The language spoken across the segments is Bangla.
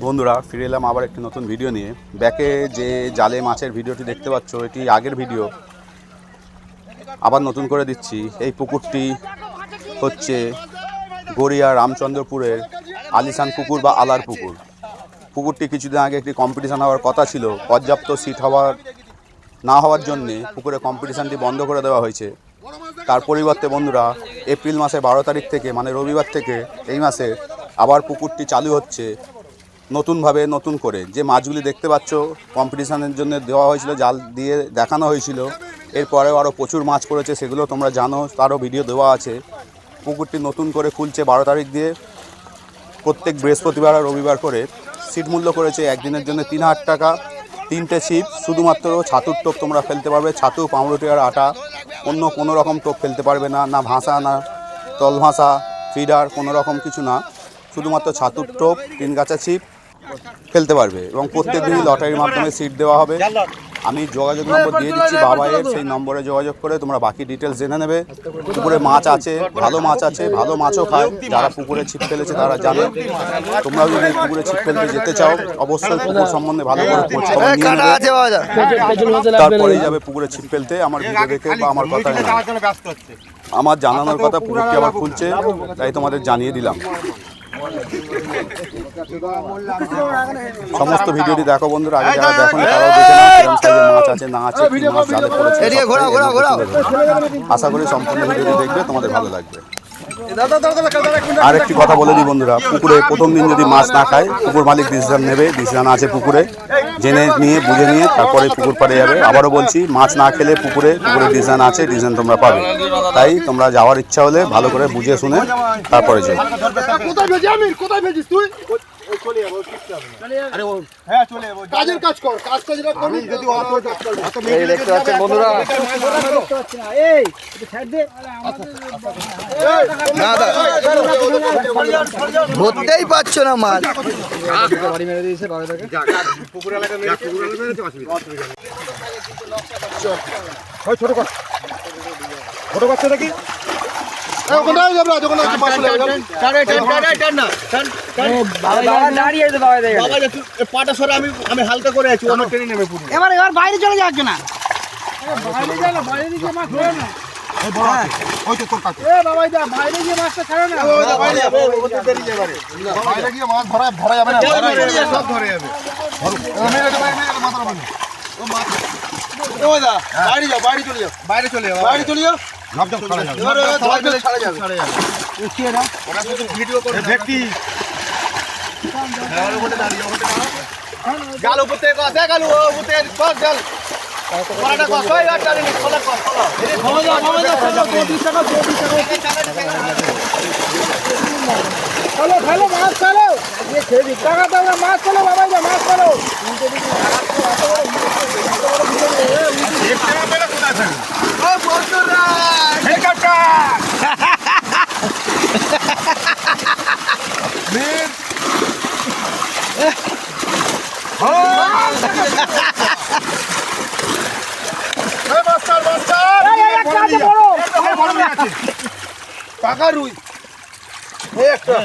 বন্ধুরা ফিরে এলাম আবার একটি নতুন ভিডিও নিয়ে। ব্যাকে যে জালে মাছের ভিডিওটি দেখতে পাচ্ছ এটি আগের ভিডিও, আবার নতুন করে দিচ্ছি। এই পুকুরটি হচ্ছে গড়িয়া রামচন্দ্রপুরের আলিশান পুকুর বা আলার পুকুর। পুকুরটি কিছুদিন আগে একটি কম্পিটিশান হওয়ার কথা ছিল, পর্যাপ্ত সিট না হওয়ার জন্যে পুকুরে কম্পিটিশানটি বন্ধ করে দেওয়া হয়েছে। তার পরিবর্তে বন্ধুরা এপ্রিল মাসের 12 তারিখ থেকে মানে রবিবার থেকে এই মাসে আবার পুকুরটি চালু হচ্ছে নতুনভাবে, নতুন করে। যে মাছগুলি দেখতে পাচ্ছ কম্পিটিশানের জন্য দেওয়া হয়েছিল, জাল দিয়ে দেখানো হয়েছিল, এরপরেও আরও প্রচুর মাছ পড়েছে, সেগুলো তোমরা জানো, তারও ভিডিও দেওয়া আছে। পুকুরটি নতুন করে খুলছে 12 তারিখ দিয়ে, প্রত্যেক বৃহস্পতিবার আর রবিবার করে। সিট মূল্য করেছে একদিনের জন্য 3000 টাকা, 3টে ছিপ, শুধুমাত্র ছাতুর টোপ তোমরা ফেলতে পারবে, ছাতু, পাউরুটি আর আটা, অন্য কোনো রকম টোপ ফেলতে পারবে না, না ভাষা, না তল ভাষা, ফিডার, কোনো রকম কিছু না, শুধুমাত্র ছাতুর টোপ, 3 গাছা ছিপ ফেলতে পারবে। এবং প্রত্যেক দিনই লটারির মাধ্যমে সিট দেওয়া হবে। আমি যোগাযোগ নম্বর দিয়ে দিচ্ছি বাবাইয়ের, সেই নম্বরে যোগাযোগ করে তোমরা বাকি ডিটেলস জেনে নেবে। পুকুরে মাছ আছে, ভালো মাছ আছে, ভালো মাছও খায়। যারা পুকুরে ছিপ ফেলেছে তারা জানে। তোমরাও যদি পুকুরে ছিপ ফেলতে যেতে চাও অবশ্যই পুকুর সম্বন্ধে ভালো করে খোঁজ খবর নিয়ে নেবে, তারপরেই যাবে পুকুরে ছিপ ফেলতে। আমার ভিডিও দেখে বা আমার কথা আমার জানানোর কথা, পুকুরটি আবার খুলছে তাই তোমাদের জানিয়ে দিলাম। সমস্ত ভিডিওটি দেখো বন্ধুরা, আগে যারা দেখোনি তারাও দেখে নাও কিরকম সাইজের মাছ আছে না আছে, কি মাছ জালে পড়েছে। আশা করি সম্পূর্ণ ভিডিওটি দেখবে, তোমাদের ভালো লাগবে। আর একটি কথা বলে দিই বন্ধুরা, পুকুরে প্রথম দিন যদি মাছ না খায় পুকুর মালিক ডিসিশন নেবে, ডিসিশন আছে পুকুরে, জেনে নিয়ে বুঝে নিয়ে তারপরে পুকুর পাড়ে যাবে। আবারও বলছি, মাছ না খেলে পুকুরে ডিসিশন আছে, ডিসিশন তোমরা পাবে। তাই তোমরা যাওয়ার ইচ্ছা হলে ভালো করে বুঝে শুনে তারপরে যাও। ধরতেই পারছো না মাছ। ছোট বাচ্চা দেখি পাটা সরে আমি হালকা করে আছি, আমার ট্রেনে নেমে পুরো। এবার বাইরে চলে যাচ্ছে না, বাইরে চলে যাও। গাল উপর থেকে গাল উপর থেকে গাল ভালো মাছ ফেলো, টাকা দাও, মাছ ফেলো বাবা, মাছ ফেলো। টাকা রুই একটা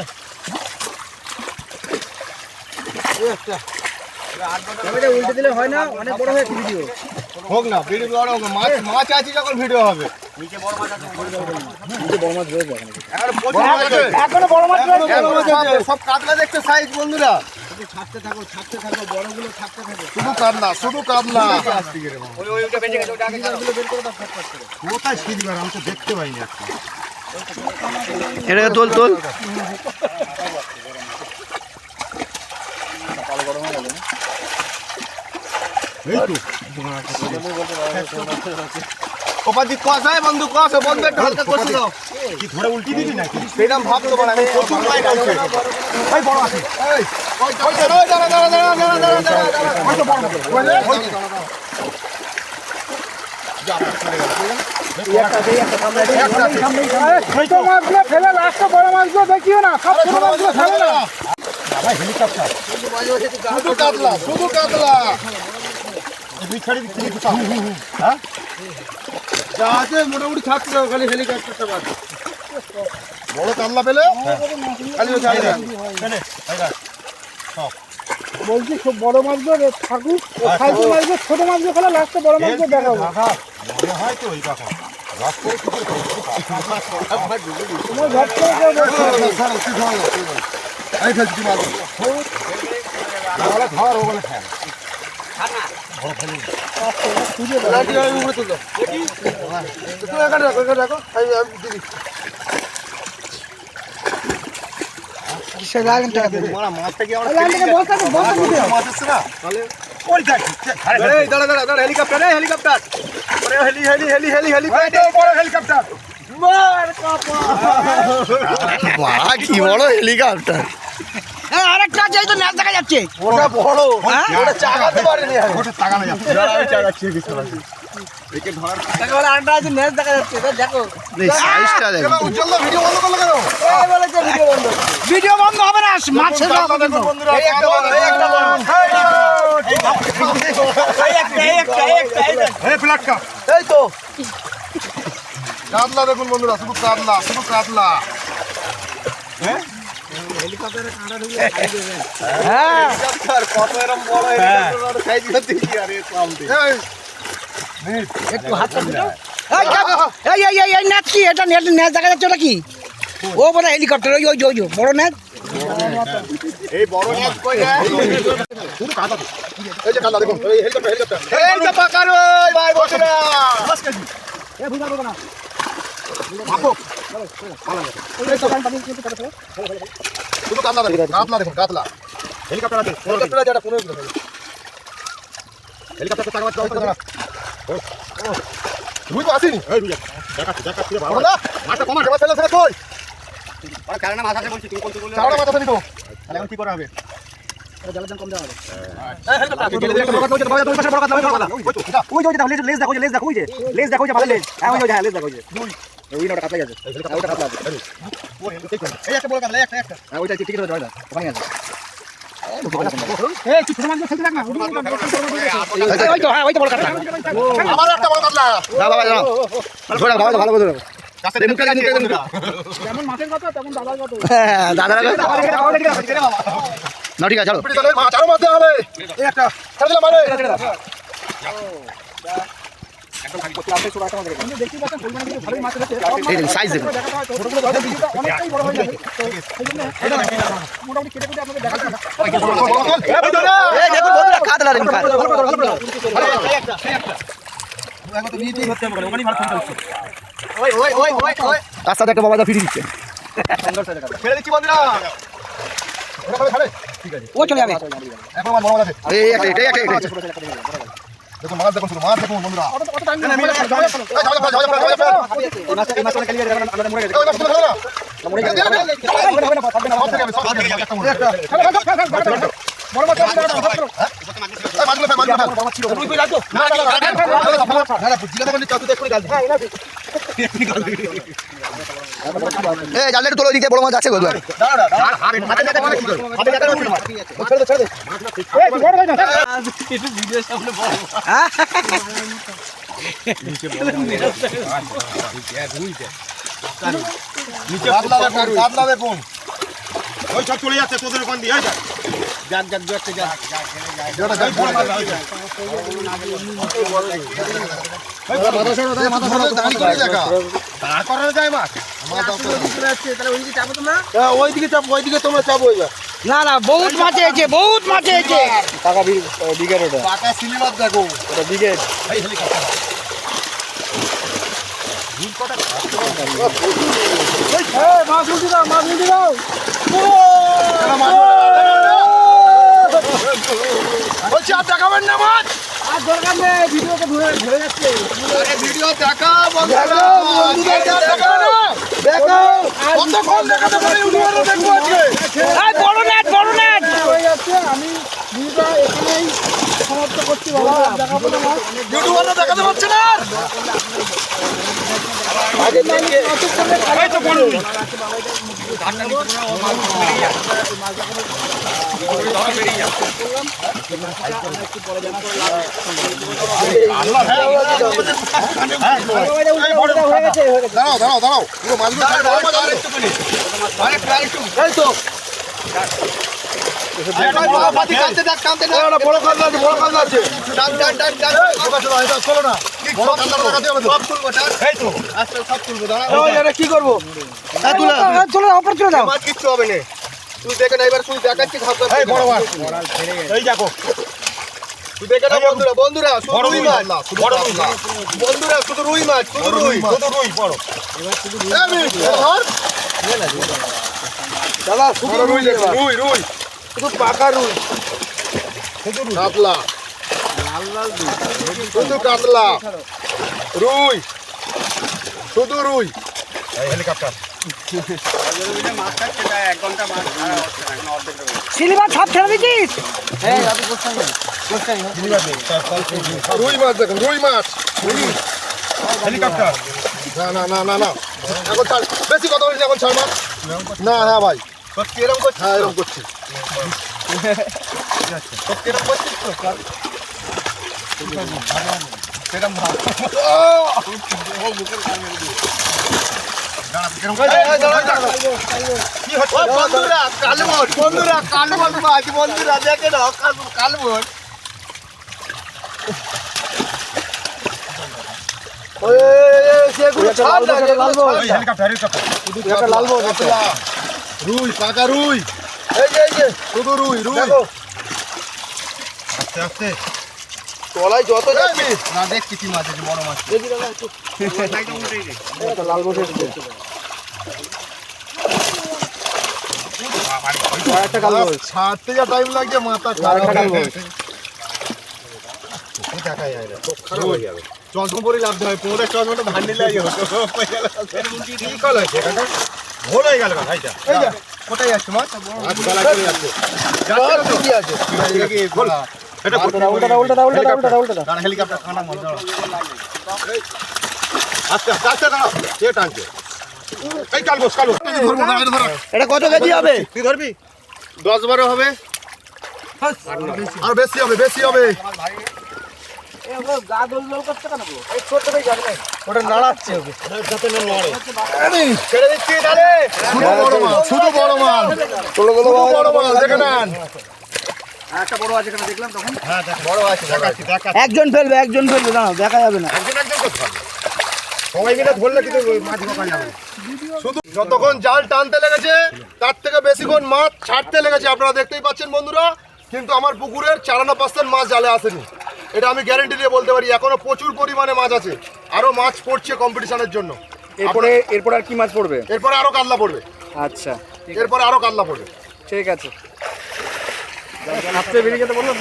উল্টে দিলে হয় না, অনেক বড় হয়ে ভিডিও হোক না, ভিডিও বড় হোক, মাছ আছে যখন ভিডিও হবে। সব কাতলা দেখতে সাইজ বন্ধুরা, ছাড়তে থাকো বড়গুলো ছাড়তে থাকো, শুধু কাতলা কোথায় শিখবার, আমি তো দেখতে পাইনি। এটা তোল ওপাদি কষায় বন্ধু, বন্ধু একটু হালকা কষে দাও। কি ধরে উল্টি দিবি না, সেরকম ভাবতে পারে আমি প্রচুর লাইট আছে। এই বড় আছে, ফেলে লাস্টে বড় মাছগুলো দেখিও না, সব ছোট মাছগুলো ফেলে না। হেলিকপ্টার শুধু কাতলা হ্যাঁ যা আছে মোটামুটি ছাড়তে দাও, খালি হেলিকপ্টারটা বাদ। বড় কাতলা পেলে বলছি সব বড় মাছগুলো থাকুক, খাইতে মাছগুলো ছোট মাছগুলো খেলে লাস্টে বড় মাছগুলো দেখাবো। তোমার ঘর থেকে কেউ হেলিকপ্টার কি বড় হেলিকপ্টার আরেকটা আছে, এই তো ম্যাচ দেখা যাচ্ছে। ওটা বড়, ওটা চাগাতে পারেনি, ওটা চাগানো যাচ্ছে। তাকে বলে আরেকটা আছে, ম্যাচ দেখা যাচ্ছে। তো দেখো সাইজটা দেখো। উজ্জ্বল দা ভিডিও বন্ধ করলো কেন? এই বলেছে ভিডিও বন্ধ। ভিডিও বন্ধ হবে না, মাছ ছেড়ে দাও। দেখুন বন্ধুরা, এই একটা বল, এই একটা বল। এই ফ্ল্যাটকা। এই তো কাতলা দেখুন বন্ধুরা, শুধু কাতলা, শুধু কাতলা। হ্যাঁ কত এরকম বড় হেলিকপ্টার সাইজ করতে কি আরে সামনে। একটু হাতটা দিও। এই এই এই এই ম্যাচ কি? এটা ম্যাচ দেখা যাচ্ছে, ওটা কি? ও বড় হেলিকপ্টার, ওই ওই ওই বড় ম্যাচ। এই বড় ম্যাচ কই যায়? শুধু কাতলা। এই যে কাতলা দেখুন, এই হেলিকপ্টার, হেলিকপ্টার। এই তো পাকার ওই ভাই বসে না। এ ভুল করবো না। আপো শুধু কাতলা দেখুন, কাতলা দেখুন, কাতলা। হেলিকপ্টার আছে, হেলিকপ্টার আছে, এটা 15 কিলো। হেলিকপ্টার চাকা চাকা। তুই তো আসিনি। এই দুই দেখা ভালো না। মাথা কমা, এবার ফেলে ফেলে কই। ওরা কারণে মাথা আছে বলছি, তুমি কোন বললে? চাওড়া মাথা দিতো। তাহলে এখন কি করা হবে? জলের দাম কম দেওয়া হবে। এই হেলিকপ্টার গেলে দেখো বড় কাতলা, বড় কাতলা, বড় কাতলা, বড় কাতলা। ওই যে ওইটা লেজ দেখো, লেজ দেখো, ওই যে লেজ দেখো, ওই যে ভালো লেজ। হ্যাঁ ওই যে লেজ দেখো, ওই যে ওই নটা কাটলাই আছে। ওইটা কাটলা আছে। এই একটা বড় কাতলা, একটা একটা। হ্যাঁ ওইটা টিকিট হয়ে যায়, ওখানে আছে। এই ছোট মাছগুলো খেলতে থাক না। ওই তো, হ্যাঁ ওই তো বড় কাটলা। আমার একটা বড় কাতলা। দাও বাবা দাও। ধরে ভালো ভালো করে। কাছে মুখে মুখে বন্ধুরা। যেমন মাছের কথা তেমন দাদার কথা। হ্যাঁ দাদা না, ঠিক আছে চলো। পিটি চলে মাছ আরো মারতে হবে। এই একটা ছেড়ে দিলাম মানে। আপনি দেখতে পাচ্ছেন পরিমাণে কিন্তু ভালোই মাছ রয়েছে। এই দেখুন, size দেখুন। দেখাতে হয় তো ছোট ছোট ধরে ভিডিওটা অনেকটাই বড় হয়ে যাবে। তো সেই জন্য মোটামুটি কেটে কেটে আপনাদের দেখাতে হবে। এই দেখুন বন্ধুরা, কাতলা দেখুন, কাতলা। ওই ওই ওই ওই ওই তার সাথে একটা বাবা ফিরে দিচ্ছে। ছেড়ে দিচ্ছি বন্ধুরা। ওরা কবে ছাড়ে? ও চলে যাবে। এখন আমার মনে আছে। এই একটা দেখুন মাছ দেখুন, শুধু মাছ দেখুন বন্ধুরা। অত টাইম নেই। এই যাও এই মাছ তুলে ফেলো না। মরে যাবে। সব থেকে সব থেকে একটা মরে। বড় মাছ আছে না। এই মাছগুলো ফেল, মাছগুলো ফেল। তুই কই যাচ্ছ? না না না জিজ্ঞাসা করলি তুই দেখুনি গাল দিবি। এই জালটা তোলো, দিকে বড় মাছ আছে গো। দাঁড়া দাঁড়া হাতে যাতে মানে কি করে? হাতে যাতে উঠে মাছ। ছেড়ে দে ছেড়ে দে। এই বড় হয়ে না। কাতলা দেখুন, কাতলা দেখুন। ওই সব চলে যাচ্ছে তোদের ওখান দিয়ে। যাক যাক যাক যাক। যেটা যাই বড় মাছ আছে। মাথা সরো, মাথা সরো, দাঁড়ি করে দেখা। দাঁড় করানো যায় মাছ? ওইদিকে চাপ, ওইদিকে তোমরা চাপো এবার। না না, বহুত মাছ হয়েছে, বহুত মাছ হয়েছে। পাকা সিলিমার দেখো। ওটা ব্রিগেড। এই হেলিকপ্টার। এই মাছ উঠে দাও, মাছ উঠে দাও। বলছি আর দেখাবেন না মাছ? আর দরকার নেই, ভিডিওকে ধরে যাচ্ছে। আরে ভিডিও দেখা বন্ধুরা, দেখা না দেখো। কতক্ষণ দেখাতে পারি ইউটিউবাররা দেখবো আজকে। এই বড় নেট, বড় নেট। হয়ে যাচ্ছে। আমি ভিডিওটা এখানেই সমাপ্ত করছি বাবা। আর দেখাবো না মাছ। ইউটিউবাররা দেখাতে পারছে না আর। কতক্ষণে খারাপ দাঁড়াও দাঁড়াও দাঁড়াও পুরো মাছগুলো বড় কান্না আছে বড় কান্না আছে চলো না বড় কান্না লাগাতে হবে তো কি করবো চলো অপর চলে যাও মাছ কিচ্ছু হবে না তুই দেখে না এবার তুই দেখাচ্ছি বড় মাছ এই দেখো তুই দেখে না বন্ধুরা বন্ধুরা শুধু রুই মাছ বন্ধুরা শুধু রুই মাছ শুধু রুই বড় দাদা শুধু রুই রুই রুই শুধু পাকা রুই শুধু কাতলা শুধু কাতলা রুই শুধু রুই হেলিকপ্টার সিলিভার ছাপ ছেড়ে দিচ্ছিস রুই মাছ দেখুন রুই মাছ হেলিকপ্টার না না না না না এখন ছাড় বেশি কথা বলিস এখন ছাড় মাছ না হ্যাঁ ভাই এরকম করছি হ্যাঁ এরকম করছি এরকম করছিস বন্ধুরা কালবট বন্ধুরা কালবট মাছ বন্ধুরা দেখে না কালবট রুই পাকা রুই এই যে শুধু রুই রুই আস্তে আস্তে তলায় যত যাবি না দেখছি কি মাছ আছে বড় মাছ ছাড়তে যা টাইম লাগছে মাথা দেখা যায় না চশমা লাভ হয় পরে চশমাটা ধান নিলে ভুল হয়ে গেল ভাইটা কোথায় যাচ্ছে মাছ হেলিকপ্টার খানা আস্তে আস্তে আস্তে দাঁড়াও কে টানছে এই কালবো এটা কত কেজি হবে তুই ধরবি 10-12 হবে আর বেশি হবে বেশি হবে ওটা নাড়াচ্ছে ছেড়ে দিচ্ছি তাহলে শুধু বড় মাল শুধু বড় মাল দেখে নেন একটা বড় আছে এখানে দেখলাম তখন হ্যাঁ বড় আছে দেখাচ্ছি একজন ফেলবে না দেখা যাবে না একজন করতে হবে সবাই মিলে ধরলে কিন্তু মাছ পাওয়া যাবে শুধু যতক্ষণ জাল টানতে লেগেছে তার থেকে বেশিক্ষণ মাছ ছাড়তে লেগেছে আপনারা দেখতেই পাচ্ছেন বন্ধুরা কিন্তু আমার পুকুরের 94% মাছ জালে আসেনি এটা আমি গ্যারান্টি দিয়ে বলতে পারি এখনো প্রচুর পরিমাণে মাছ আছে আরো মাছ পড়ছে কম্পিটিশনের জন্য এরপর আর কি মাছ পড়বে এরপরে আরো কাতলা পড়বে আচ্ছা এরপরে আরো কাতলা পড়বে ঠিক আছে বেরিয়ে যেতে বললো